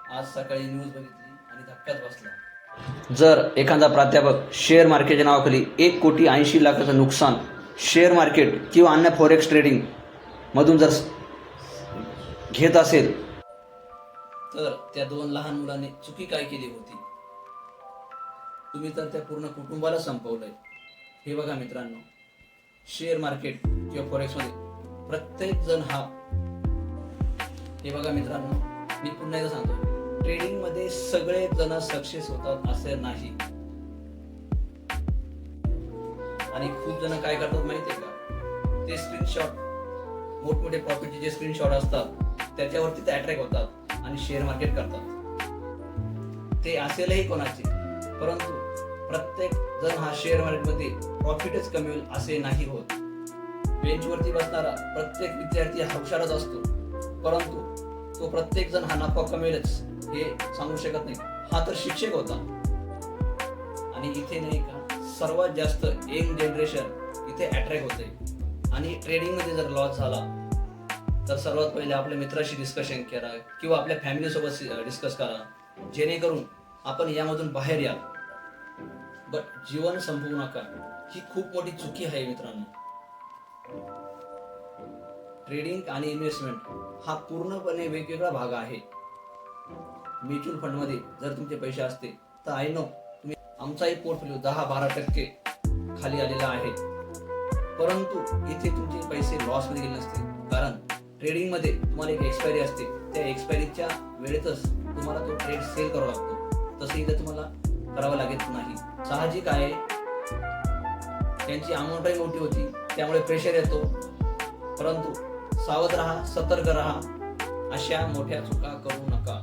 आज सकाळी न्यूज बघितली आणि धक्काच बसला। जर एखादा प्राध्यापक शेअर मार्केटच्या नावाखाली 1,80,00,000,000 नुकसान शेअर मार्केट किंवा अन्य फॉरेक्स ट्रेडिंग मधून जर घेत असेल तर त्या दोन लहान मुलांनी चुकी काय केली होती? तुम्ही तर त्या पूर्ण कुटुंबाला संपवलंय। हे बघा मित्रांनो, शेअर मार्केट किंवा फॉरेक्स मध्ये प्रत्येक जण हे बघा मित्रांनो, मी पुन्हा एकदा सांगतो, ट्रेडिंग मध्ये सगळे जण सक्सेस होतात असे नाही। आणि खूप जण काय करतात माहितीये का, ते स्क्रीनशॉट, मोठमोठे प्रॉफिटचे जे स्क्रीनशॉट असतात त्याच्यावरती ते अट्रॅक्ट होतात आणि शेअर मार्केट करतात। ते असेलही कोणाचे, परंतु प्रत्येक जण हा शेअर मार्केटमध्ये प्रॉफिटच कमवेल असे नाही होत। बेंचवरती बसणारा प्रत्येक विद्यार्थी हुशारच असतो, परंतु तो प्रत्येक जण हा नफा कमेलच हे सांगू शकत नाही। हा तर शिक्षक होता। आणि इथे नाही का, सर्वात जास्त यंग जनरेशन इथे अट्रॅक्ट होते। आणि ट्रेडिंग मध्ये जर लॉस झाला तर सर्वात पहिले आपल्या मित्राशी डिस्कशन करा किंवा आपल्या फॅमिली सोबत डिस्कस करा, जेणेकरून आपण यामधून बाहेर या। बट जीवन संपवू नका, ही खूप मोठी चुकी आहे मित्रांनो। ट्रेडिंग आणि इन्व्हेस्टमेंट हा पूर्णपणे वेगवेगळा भाग आहे। म्युच्युअल फंड मध्ये जर तुमचे पैसे असते तर आय नो तुम्ही, आमचाही पोर्टफोलिओ 10-12% खाली आलेला आहे, परंतु इथे तुमचे पैसे लॉस मध्ये गेले नसते। कारण ट्रेडिंग मध्ये तुम्हाला एक एक्सपायरी असते, त्या एक्सपायरीच्या वेळेतच तुम्हाला तो ट्रेड सेल करावा लागतो। तसे इथे तुम्हाला करावं लागत नाही। साहजिक आहे, त्यांची अमाऊंटही मोठी होती, त्यामुळे प्रेशर येतो, परंतु सावध राहा, सतर्क राहा, अशा मोठ्या चुका करू नका।